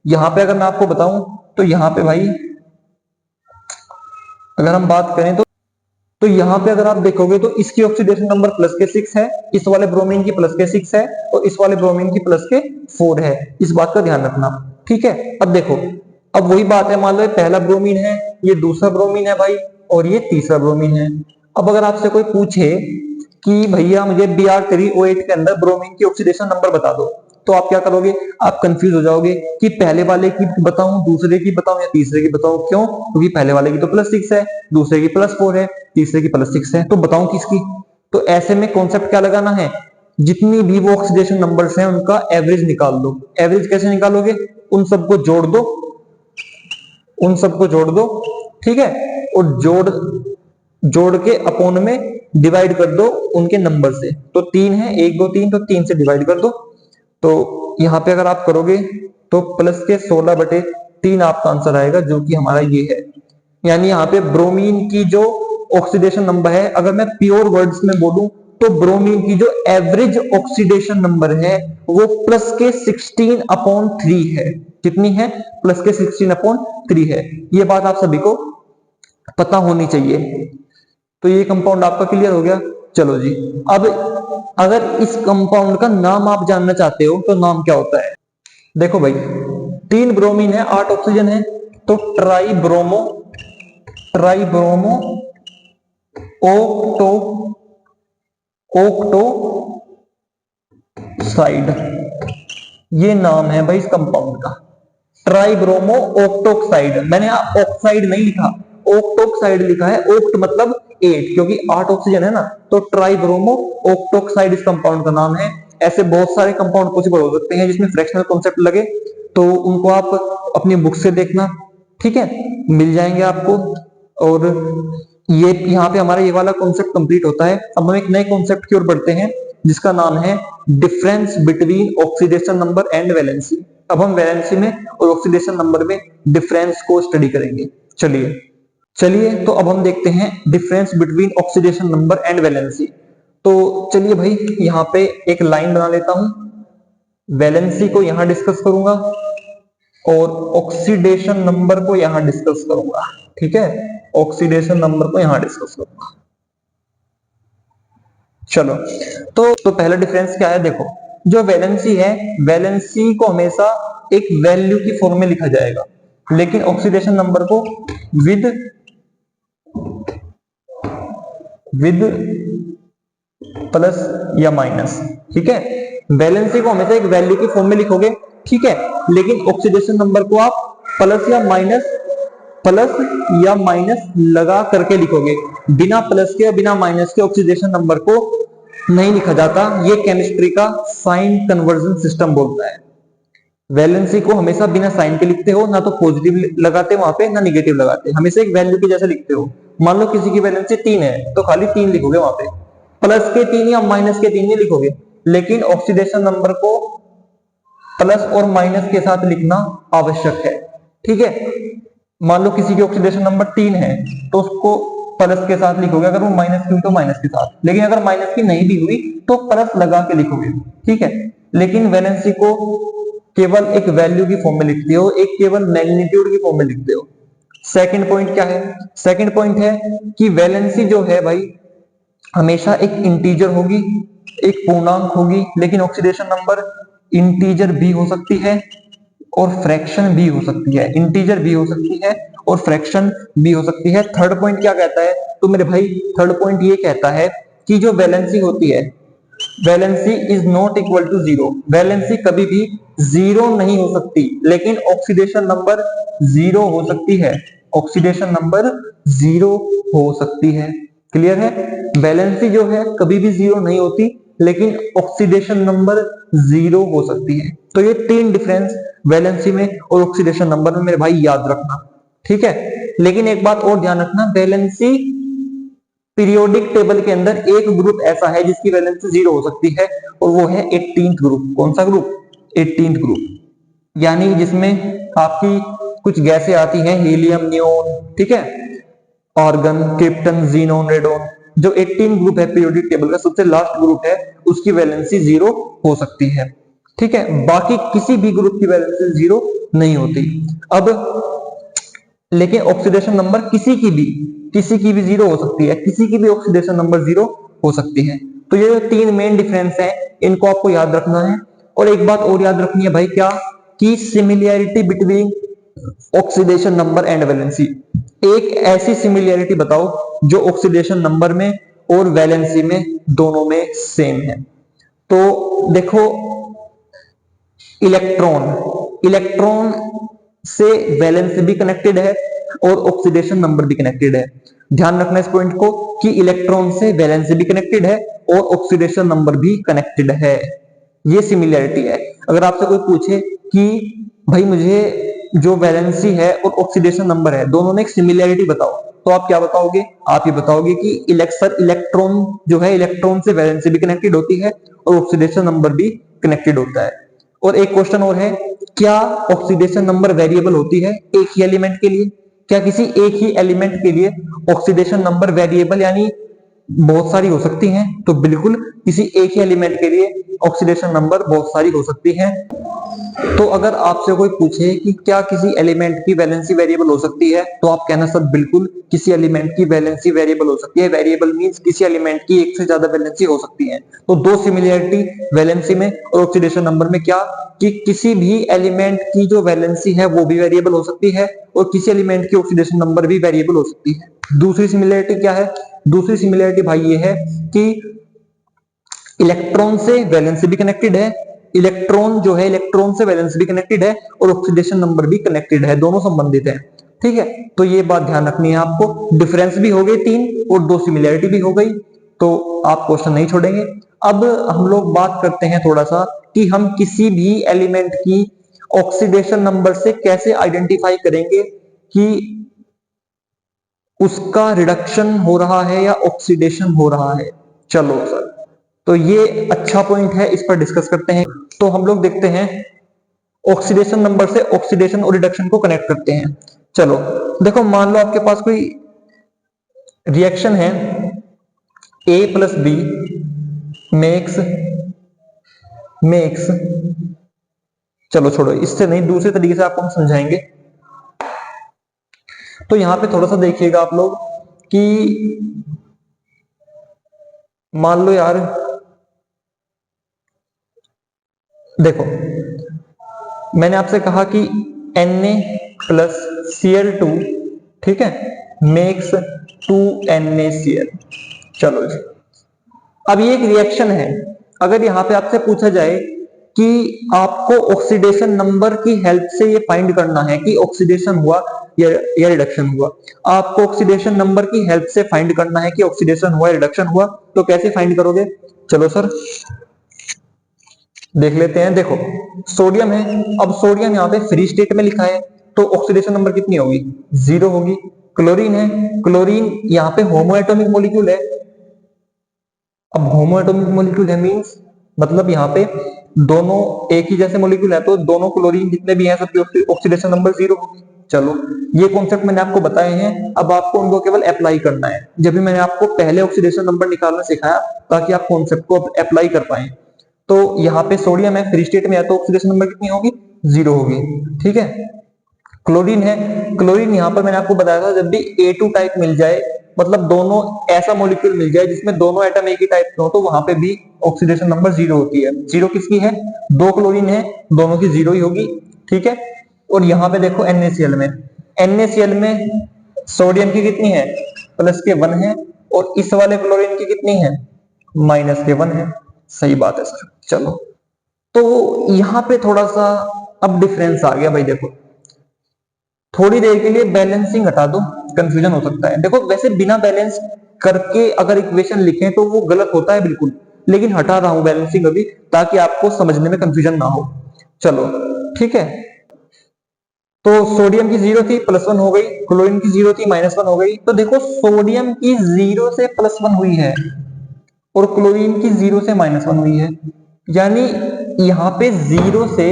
यहां पे अगर मैं आपको बताऊं तो यहाँ पे भाई अगर हम बात करें तो यहाँ पे अगर आप देखोगे तो इसकी ऑक्सीडेशन नंबर प्लस के 6 है, इस वाले ब्रोमीन की प्लस के 6 है, और इस वाले ब्रोमीन की प्लस के 4 है। इस बात का ध्यान रखना। ठीक है, अब देखो, अब वही बात है, मान लो पहला ब्रोमीन है, ये दूसरा ब्रोमीन है भाई, और ये तीसरा ब्रोमीन है। अब अगर आपसे कोई पूछे कि भैया मुझे Br3O8 के अंदर ब्रोमीन की ऑक्सीडेशन नंबर बता दो, तो आप क्या करोगे, आप कंफ्यूज हो जाओगे कि पहले वाले की बताऊं, दूसरे की बताऊं, या तीसरे की बताऊं। क्यों? क्योंकि पहले वाले की तो प्लस 6 है, दूसरे की प्लस 4 है, तीसरे की प्लस 6 है, तो बताऊं किसकी। तो ऐसे में कॉन्सेप्ट क्या लगाना है, जितनी भी वो ऑक्सीडेशन नंबर्स हैं उनका एवरेज निकाल दो। एवरेज कैसे निकालोगे, उन सबको जोड़ दो, उन सबको जोड़ दो, ठीक है, और जोड़ के अपोन में डिवाइड कर दो उनके नंबर से। तो 3 है, 1 2 3, तो 3 से डिवाइड कर दो। तो यहां पे अगर आप करोगे तो प्लस के 16/3 आपका आंसर आएगा, जो कि हमारा ये है। यानी यहाँ पे ब्रोमीन की जो ऑक्सीडेशन नंबर है, अगर मैं प्योर वर्ड्स में बोलूं तो ब्रोमीन की जो एवरेज ऑक्सीडेशन नंबर है वो प्लस के 16/3 है। कितनी है? प्लस के 16/3 है। ये बात आप सभी को पता होनी चाहिए। तो ये कंपाउंड आपका क्लियर हो गया। चलो जी, अब अगर इस कंपाउंड का नाम आप जानना चाहते हो तो नाम क्या होता है। देखो भाई, 3 ब्रोमीन है, 8 ऑक्सीजन है, तो ट्राई ब्रोमो ओक्टो ओक्टोसाइड, ये नाम है भाई इस कंपाउंड का, ट्राई ब्रोमो ऑक्टोक्साइड। मैंने यहां ऑक्साइड नहीं लिखा, ऑक्टोक्साइड लिखा है। ऑक्ट मतलब 8, क्योंकि 8 ऑक्सीजन है ना, तो ट्राई ब्रोमो ऑक्टोक्साइड इस कंपाउंड का नाम है। ऐसे बहुत सारे कंपाउंड पॉसिबल हो सकते हैं जिसमें फ्रैक्शनल कॉन्सेप्ट लगे, तो उनको आप अपनी बुक से देखना, ठीक है, मिल जाएंगे आपको। और ये यहाँ पे हमारा ये वाला कॉन्सेप्ट कंप्लीट होता है। अब हम एक नए कॉन्सेप्ट की ओर बढ़ते हैं जिसका नाम है difference between oxidation number and valency. अब हम वैलेंसी में और ऑक्सीडेशन नंबर में डिफरेंस को स्टडी करेंगे। चलिए तो अब हम देखते हैं difference between oxidation number and valency. तो चलिए भाई, यहाँ पे एक लाइन बना लेता हूं, वैलेंसी को यहां डिस्कस करूंगा और ऑक्सीडेशन नंबर को यहां डिस्कस करूंगा। ठीक है, ऑक्सीडेशन नंबर को यहां डिस्कस करूंगा। चलो, तो पहला डिफरेंस क्या है, देखो, जो वैलेंसी है, वैलेंसी को हमेशा एक वैल्यू की फॉर्म में लिखा जाएगा, लेकिन ऑक्सीडेशन नंबर को विद प्लस या माइनस। ठीक है, वैलेंसी को हमेशा एक वैल्यू की फॉर्म में लिखोगे, ठीक है, लेकिन ऑक्सीडेशन नंबर को आप प्लस या माइनस लगा करके लिखोगे। बिना प्लस के, बिना माइनस के ऑक्सीडेशन नंबर को नहीं लिखा जाता। ये केमिस्ट्री का साइन कन्वर्जन सिस्टम बोलता है। वैलेंसी को हमेशा बिना साइन के लिखते हो, ना तो पॉजिटिव लगाते वहां पे, ना निगेटिव लगाते, हमेशा एक वैल्यू के जैसे लिखते हो। मान लो किसी की वैलेंसी 3 है तो खाली 3 लिखोगे वहां पे, प्लस के 3 या माइनस के 3 नहीं लिखोगे। लेकिन ऑक्सीडेशन नंबर को प्लस और माइनस के साथ लिखना आवश्यक है। ठीक है, मान लो किसी की ऑक्सीडेशन नंबर 3 है तो उसको प्लस के साथ लिखोगे, अगर वो माइनस की हुई तो माइनस के साथ, लेकिन अगर माइनस की नहीं भी हुई तो प्लस लगा के लिखोगे, ठीक है। लेकिन वैलेंसी को केवल एक वैल्यू की फॉर्म में लिखते हो, एक केवल मैग्नीट्यूड की फॉर्म में लिखते हो। सेकंड पॉइंट क्या है? सेकंड पॉइंट है कि वैलेंसी जो है भाई हमेशा एक इंटीजर होगी, एक पूर्णांक होगी, लेकिन ऑक्सीडेशन नंबर इंटीजर भी हो सकती है और फ्रैक्शन भी हो सकती है, इंटीजर भी हो सकती है और फ्रैक्शन भी हो सकती है। थर्ड पॉइंट क्या कहता है? तो मेरे भाई थर्ड पॉइंट ये कहता है कि जो वैलेंसी होती है, valency is not equal to zero, valency कभी भी जीरो नहीं हो सकती, लेकिन ऑक्सीडेशन नंबर जीरो हो सकती है, ऑक्सीडेशन नंबर जीरो हो सकती है। क्लियर है? वैलेंसी जो है कभी भी जीरो नहीं होती, लेकिन ऑक्सीडेशन नंबर जीरो हो सकती है। तो ये तीन डिफरेंस वैलेंसी में और ऑक्सीडेशन नंबर में मेरे भाई याद रखना, ठीक है। लेकिन एक बात और ध्यान रखना, वैलेंसी पीरियोडिक टेबल के अंदर एक ग्रुप ऐसा है जिसकी वैलेंसी जीरो हो सकती है, और वो है 18th ग्रुप। कौन सा ग्रुप? 18th ग्रुप, यानी जिसमें आपकी कुछ गैसें आती हैं, हीलियम, नियोन, ठीक है, आर्गन, क्रिप्टन, जीनोन, रेडोन। जो 18 ग्रुप है पीरियोडिक टेबल का सबसे लास्ट ग्रुप है, उसकी वैलेंसी जीरो हो सकती है, ठीक है। बाकी किसी भी ग्रुप की वैलेंसी जीरो नहीं होती। अब लेकिन ऑक्सीडेशन नंबर किसी की भी जीरो हो सकती है, किसी की भी ऑक्सीडेशन नंबर जीरो हो सकती है। तो ये तीन मेन डिफरेंस है, इनको आपको याद रखना है। और एक बात और याद रखनी है भाई, क्या? कि similarity between oxidation number and valency. एक ऐसी सिमिलैरिटी बताओ जो ऑक्सीडेशन नंबर में और वैलेंसी में दोनों में सेम है। तो देखो, इलेक्ट्रॉन से वैलेंसी भी कनेक्टेड है और ऑक्सीडेशन नंबर भी कनेक्टेड है। ध्यान रखना इस पॉइंट को कि इलेक्ट्रॉन से वैलेंसी भी कनेक्टेड है और ऑक्सीडेशन नंबर भी कनेक्टेड है। ये सिमिलैरिटी है। अगर आपसे कोई पूछे कि भाई मुझे जो वैलेंसी है और ऑक्सीडेशन नंबर है दोनों में एक सिमिलैरिटी बताओ, तो आप क्या बताओगे? आप ये बताओगे कि इलेक्ट्रॉन जो है, इलेक्ट्रॉन से वैलेंसी भी कनेक्टेड होती है और ऑक्सीडेशन नंबर भी कनेक्टेड होता है। और एक क्वेश्चन और है, क्या ऑक्सीडेशन नंबर वेरिएबल होती है एक ही एलिमेंट के लिए? क्या किसी एक ही एलिमेंट के लिए ऑक्सीडेशन नंबर वेरिएबल यानी बहुत सारी हो सकती हैं? तो बिल्कुल, किसी एक ही एलिमेंट के लिए ऑक्सीडेशन नंबर बहुत सारी हो सकती हैं। तो अगर आपसे कोई पूछे कि क्या किसी एलिमेंट की वैलेंसी वेरिएबल हो सकती है, तो आप कहना सर बिल्कुल, किसी एलिमेंट की वैलेंसी वेरिएबल हो सकती है। वेरिएबल मींस किसी एलिमेंट की एक से ज्यादा वैलेंसी हो सकती है। तो दो सिमिलैरिटी वैलेंसी में और ऑक्सीडेशन नंबर में, क्या? कि किसी भी एलिमेंट की जो वैलेंसी है वो भी वेरिएबल हो सकती है और किसी एलिमेंट की ऑक्सीडेशन नंबर भी वेरिएबल हो सकती है। दूसरी सिमिलैरिटी क्या है? दूसरी सिमिलैरिटी भाई ये है कि इलेक्ट्रॉन से वैलेंसी भी कनेक्टेड है, इलेक्ट्रॉन जो है इलेक्ट्रॉन से वैलेंसी भी कनेक्टेड है और ऑक्सीडेशन नंबर भी कनेक्टेड है, दोनों संबंधित है, ठीक है। तो ये बात ध्यान रखनी है आपको। डिफरेंस भी हो गए तीन और दो सिमिलैरिटी भी हो गई, तो आप क्वेश्चन नहीं छोड़ेंगे। अब हम लोग बात करते हैं थोड़ा सा कि हम किसी भी एलिमेंट की ऑक्सीडेशन नंबर से कैसे आइडेंटिफाई करेंगे कि उसका रिडक्शन हो रहा है या ऑक्सीडेशन हो रहा है। चलो सर, तो ये अच्छा पॉइंट है, इस पर डिस्कस करते हैं। तो हम लोग देखते हैं ऑक्सीडेशन नंबर से ऑक्सीडेशन और रिडक्शन को कनेक्ट करते हैं। चलो देखो, मान लो आपके पास कोई रिएक्शन है, A प्लस बी मेक्स, चलो छोड़ो, इससे नहीं, दूसरे तरीके से आपको हम समझाएंगे। तो यहां पे थोड़ा सा देखिएगा आप लोग कि मान लो यार, देखो मैंने आपसे कहा कि Na प्लस Cl2, ठीक है, मेक्स 2NaCl। चलो जी, अब ये एक रिएक्शन है। अगर यहां पे आपसे पूछा जाए कि आपको ऑक्सीडेशन नंबर की हेल्प से ये फाइंड करना है कि ऑक्सीडेशन हुआ या रिडक्शन हुआ, आपको ऑक्सीडेशन नंबर की हेल्प से फाइंड करना है कि ऑक्सीडेशन हुआ या रिडक्शन हुआ, तो कैसे फाइंड करोगे? चलो सर देख लेते हैं। देखो सोडियम है, अब सोडियम यहाँ पे फ्री स्टेट में लिखा है, तो ऑक्सीडेशन नंबर कितनी होगी? जीरो होगी। क्लोरीन है, क्लोरीन यहाँ पे होमोएटॉमिक मॉलिक्यूल है। अब होमोएटॉमिक मॉलिक्यूल है मींस मतलब यहाँ पे दोनों एक ही जैसे मॉलिक्यूल है, तो दोनों क्लोरीन जितने भी हैं सबकी ऑक्सीडेशन नंबर जीरो होगी। चलो ये कॉन्सेप्ट मैंने आपको बताए हैं, अब आपको उनको केवल अप्लाई करना है। जब भी मैंने आपको पहले ऑक्सीडेशन नंबर निकालना सिखाया ताकि आप कॉन्सेप्ट को अप्लाई कर पाए। तो यहाँ पे सोडियम है फ्री स्टेट में है, तो ऑक्सीडेशन नंबर कितनी होगी, 0 होगी। ठीक है, क्लोरीन है, क्लोरीन यहाँ पर मैंने आपको बताया था जब भी A2 टाइप मिल जाए, मतलब दोनों ऐसा मॉलिक्यूल मिल जाए जिसमें दोनों एटम एक ही टाइप के हो, तो वहां पे भी ऑक्सीडेशन नंबर 0 होती है। 0 किसकी है, 2 क्लोरीन है, दोनों की 0 ही होगी। ठीक है, और यहाँ पे देखो NaCl में, NaCl में सोडियम की कितनी है, प्लस के 1 है, और इस वाले क्लोरीन की कितनी है, माइनस के 1 है। सही बात है सर। चलो तो यहाँ पे थोड़ा सा अब डिफरेंस आ गया भाई। देखो थोड़ी देर के लिए बैलेंसिंग हटा दो, कंफ्यूजन हो सकता है। देखो वैसे बिना बैलेंस करके अगर इक्वेशन लिखें तो वो गलत होता है बिल्कुल, लेकिन हटा रहा हूं बैलेंसिंग अभी ताकि आपको समझने में कंफ्यूजन ना हो। चलो ठीक है, तो सोडियम की 0 थी +1 हो गई, क्लोरीन की 0 थी -1 हो गई। तो देखो सोडियम की 0 से +1 हुई है और क्लोरीन की 0 से -1 हुई है, यानी यहाँ पे 0 से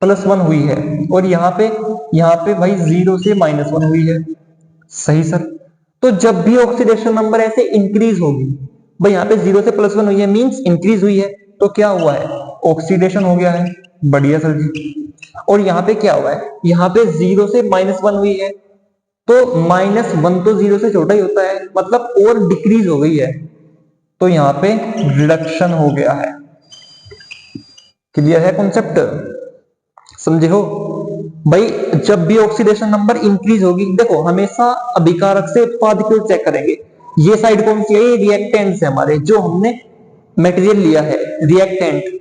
+1 हुई है और यहाँ पे भाई 0 से -1 हुई है। सही सर। तो जब भी ऑक्सीडेशन नंबर ऐसे इंक्रीज होगी, भाई यहाँ पे 0 से +1 हुई है मींस इंक्रीज हुई है, तो क्या हुआ है, ऑक्सीडेशन हो गया है। बढ़िया सर जी। और यहाँ पे क्या हुआ है, यहाँ पे 0 से -1 हुई है, तो -1 तो 0 से छोटा ही होता है, मतलब और डिक्रीज हो गई है, तो यहाँ पे रिडक्शन हो गया है। क्लियर है कॉन्सेप्ट, समझे हो भाई। जब भी ऑक्सीडेशन नंबर इंक्रीज होगी, देखो हमेशा अभिकारक से उत्पाद की ओर चेक करेंगे। ये साइड कौन सी है, ये रिएक्टेंट्स है हमारे, जो हमने मटेरियल लिया है रिएक्टेंट,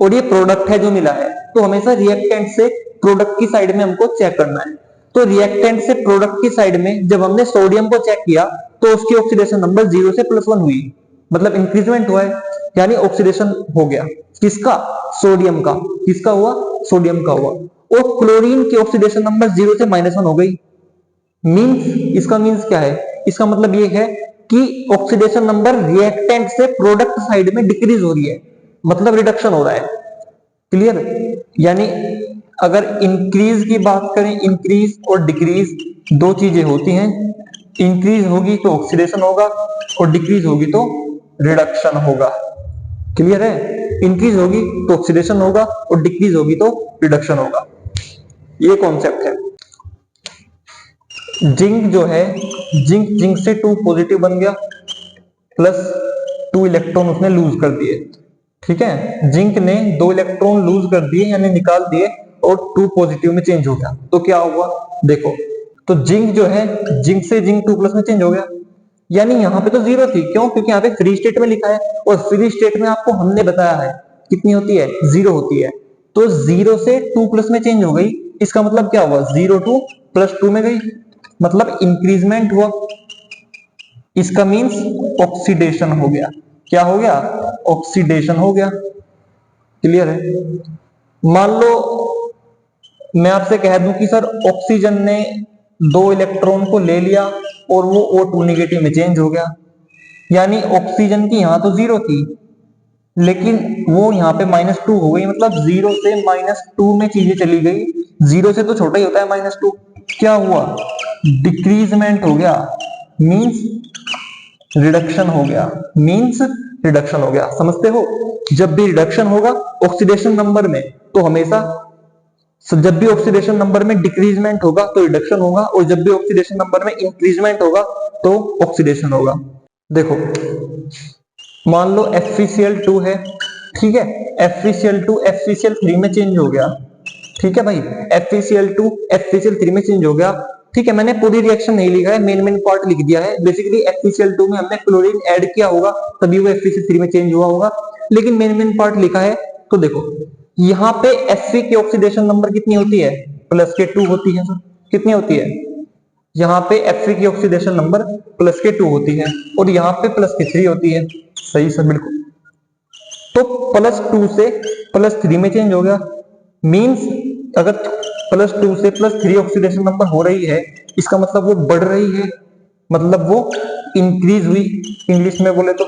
और ये प्रोडक्ट है जो मिला है, तो हमेशा रिएक्टेंट से प्रोडक्ट की साइड में हमको चेक करना है। तो रिएक्टेंट से प्रोडक्ट की साइड में जब हमने सोडियम को चेक किया तो उसकी ऑक्सीडेशन नंबर 0 से +1 हुई, मतलब इंक्रीजमेंट हुआ है, यानी ऑक्सीडेशन हो गया। किसका, सोडियम का। किसका हुआ, सोडियम का हुआ। और क्लोरीन की ऑक्सीडेशन नंबर 0 से -1 हो गई। मींस, इसका मींस क्या है, इसका मतलब ये है कि ऑक्सीडेशन नंबर रिएक्टेंट से प्रोडक्ट साइड में डिक्रीज हो रही है, मतलब रिडक्शन हो रहा है। क्लियर, यानी अगर इंक्रीज की बात करें, इंक्रीज और डिक्रीज दो चीजें होती हैं। इंक्रीज होगी तो ऑक्सीडेशन होगा और डिक्रीज होगी तो रिडक्शन होगा। क्लियर है, इंक्रीज होगी तो ऑक्सीडेशन होगा और डिक्रीज होगी तो रिडक्शन होगा। ये कॉन्सेप्ट है। जिंक जो है, जिंक से 2 पॉजिटिव बन गया, +2 इलेक्ट्रॉन उसने लूज कर दिए। ठीक है, जिंक ने 2 इलेक्ट्रॉन लूज कर दिए यानी निकाल दिए और 2 पॉजिटिव में चेंज हो गया। तो क्या हुआ, देखो तो जिंक जो है, जिंक से जिंक 2+ में चेंज हो गया, यानी यहाँ पे तो 0 थी। क्यों, क्योंकि यहाँ पे फ्री स्टेट में लिखा है, और फ्री स्टेट में आपको हमने बताया है कितनी होती है, 0 होती है। तो 0 से 2+ में चेंज हो गई, इसका मतलब क्या हुआ, 0 to +2 में गई, मतलब इंक्रीजमेंट हुआ। इसका मींस ऑक्सीडेशन हो गया। क्या हो गया, ऑक्सीडेशन हो गया। क्लियर है। मान लो मैं आपसे कह दूं कि सर ऑक्सीजन ने 2 इलेक्ट्रॉन को ले लिया और वो O2 नेगेटिव में चेंज हो गया, यानी ऑक्सीजन की यहां तो 0 थी लेकिन वो यहाँ पे -2 हो गई, मतलब 0 से -2 में चीजें चली गई। 0 से तो छोटा ही होता है -2। क्या हुआ, डिक्रीजमेंट हो गया, मींस रिडक्शन हो गया, मींस रिडक्शन हो गया। समझते हो, जब भी रिडक्शन होगा ऑक्सीडेशन नंबर में तो हमेशा, जब भी ऑक्सीडेशन नंबर में डिक्रीजमेंट होगा तो रिडक्शन होगा, और जब भी ऑक्सीडेशन नंबर में इंक्रीजमेंट होगा तो ऑक्सीडेशन होगा। देखो मान लो FeCl2 है, ठीक है, FeCl2 FeCl3 में चेंज हो गया। ठीक है भाई, FeCl2 FeCl3 में चेंज हो गया। ठीक है, मैंने पूरी रिएक्शन नहीं लिखा है, मेन पार्ट लिख दिया है। बेसिकली FeCl2 में हमने क्लोरीन ऐड किया होगा तभी वो FeCl3 में चेंज हुआ होगा, लेकिन मेन पार्ट लिखा है। तो देखो यहाँ पे Fe की ऑक्सीडेशन नंबर कितनी होती है, +2 होती है। कितनी होती है, यहाँ पे Fe की ऑक्सीडेशन नंबर +2 होती है और यहाँ पे +3 होती है। सही सर, बिल्कुल। तो +2 से +3 में चेंज हो गया, मींस अगर +2 से +3 ऑक्सीडेशन नंबर हो रही है, इसका मतलब वो बढ़ रही है, मतलब वो इंक्रीज हुई, इंग्लिश में बोले तो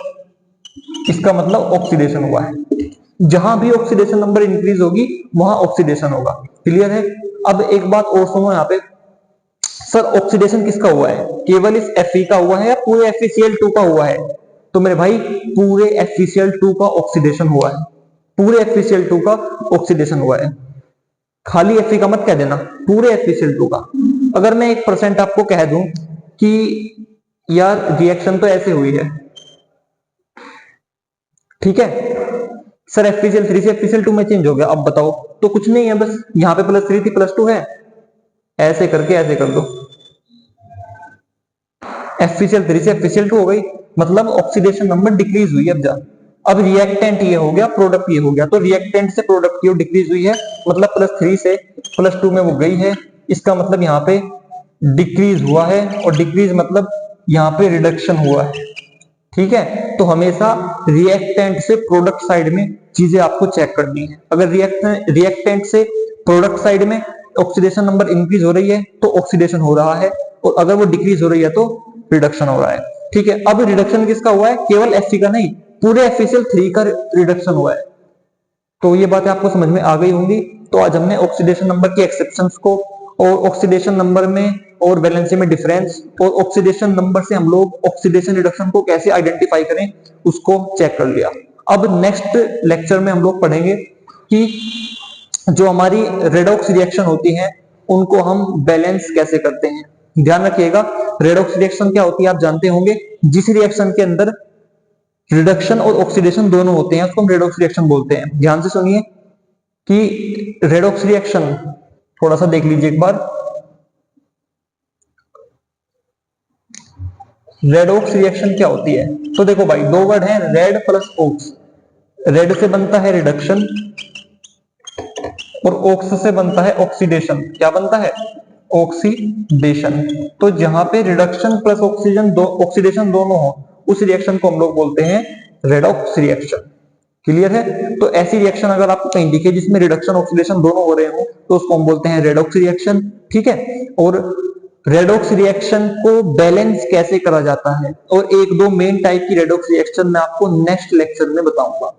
इसका मतलब ऑक्सीडेशन हुआ है। जहां भी ऑक्सीडेशन नंबर इंक्रीज होगी वहां ऑक्सीडेशन होगा। क्लियर है। अब एक बात और सुनो यहाँ पे, सर ऑक्सीडेशन किसका हुआ है, केवल इस Fe का हुआ है या पूरे FeCl2 का हुआ है? तो मेरे भाई पूरे FeCl2 का ऑक्सीडेशन हुआ है, पूरे FeCl2 का ऑक्सीडेशन हुआ है, खाली Fe का मत कह देना, पूरे FeCl2 का। अगर मैं 1% आपको कह दूं कि यार रिएक्शन तो ऐसे हुई है, ठीक है सर, FeCl3 से FeCl2 में चेंज हो गया, अब बताओ, तो कुछ नहीं है, बस यहाँ पे +3 थी +2 है, ऐसे करके ऐसे कर दो, FeCl3 से FeCl2 हो गई, मतलब ऑक्सीडेशन नंबर डिक्रीज हुई। अब रिएक्टेंट ये हो गया, प्रोडक्ट ये हो गया, तो रिएक्टेंट से प्रोडक्ट की डिक्रीज हुई है, मतलब +3 से +2 में वो गई है, इसका मतलब यहाँ पे डिक्रीज हुआ है, और डिक्रीज मतलब यहाँ पे रिडक्शन हुआ है, ठीक है। तो हमेशा रिएक्टेंट से प्रोडक्ट साइड में चीजें आपको चेक करनी है। अगर रिएक्टेंट से प्रोडक्ट साइड में ऑक्सीडेशन नंबर इंक्रीज हो रही है तो ऑक्सीडेशन हो रहा है, और अगर वो डिक्रीज हो रही है तो रिडक्शन हो रहा है, ठीक है। अब रिडक्शन किसका हुआ है, केवल Fe का नहीं, पूरे FeCl3 का रिडक्शन हुआ है। तो ये बातें आपको समझ में आ गई होंगी। तो आज हमने ऑक्सीडेशन नंबर के एक्सेप्शंस को, और ऑक्सीडेशन नंबर में और वैलेंसी में डिफरेंस, और ऑक्सीडेशन नंबर से हम लोग ऑक्सीडेशन रिडक्शन को कैसे आइडेंटिफाई करें उसको चेक कर लिया। अब नेक्स्ट लेक्चर में हम लोग पढ़ेंगे कि जो हमारी रेडॉक्स रिएक्शन होती है उनको हम बैलेंस कैसे करते हैं। ध्यान रखिएगा, रेडॉक्स रिएक्शन क्या होती है आप जानते होंगे, जिस रिएक्शन के अंदर रिडक्शन और ऑक्सीडेशन दोनों होते हैं उसको हम रेडॉक्स रिएक्शन बोलते हैं। ध्यान से सुनिए कि रेडॉक्स रिएक्शन थोड़ा सा देख लीजिए एक बार, रेडॉक्स रिएक्शन क्या होती है। तो देखो भाई, दो वर्ड है, रेड प्लस ऑक्स। रेड से बनता है रिडक्शन और ऑक्स से बनता है ऑक्सीडेशन। क्या बनता है, ऑक्सीडेशन। तो जहां पे रिडक्शन प्लस ऑक्सीजन ऑक्सीडेशन दोनों हो उस रिएक्शन को हम लोग बोलते हैं रेडॉक्स रिएक्शन। क्लियर है। तो ऐसी रिएक्शन अगर आपको कहीं दिखे जिसमें रिडक्शन ऑक्सीडेशन दोनों हो रहे हो तो उसको हम बोलते हैं रेडॉक्स रिएक्शन, ठीक है। और रेडॉक्स रिएक्शन को बैलेंस कैसे करा जाता है और एक दो मेन टाइप की रेडॉक्स रिएक्शन मैं आपको नेक्स्ट लेक्चर में बताऊंगा।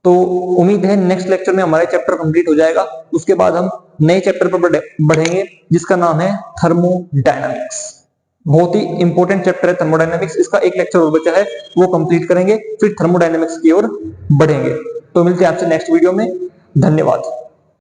तो उम्मीद है नेक्स्ट लेक्चर में हमारा चैप्टर कंप्लीट हो जाएगा, उसके बाद हम नए चैप्टर पर बढ़ेंगे जिसका नाम है थर्मोडायनामिक्स। बहुत ही इंपॉर्टेंट चैप्टर है थर्मोडायनामिक्स, इसका एक लेक्चर और बचा है वो कंप्लीट करेंगे, फिर थर्मोडायनामिक्स की ओर बढ़ेंगे। तो मिलते हैं आपसे नेक्स्ट वीडियो में, धन्यवाद।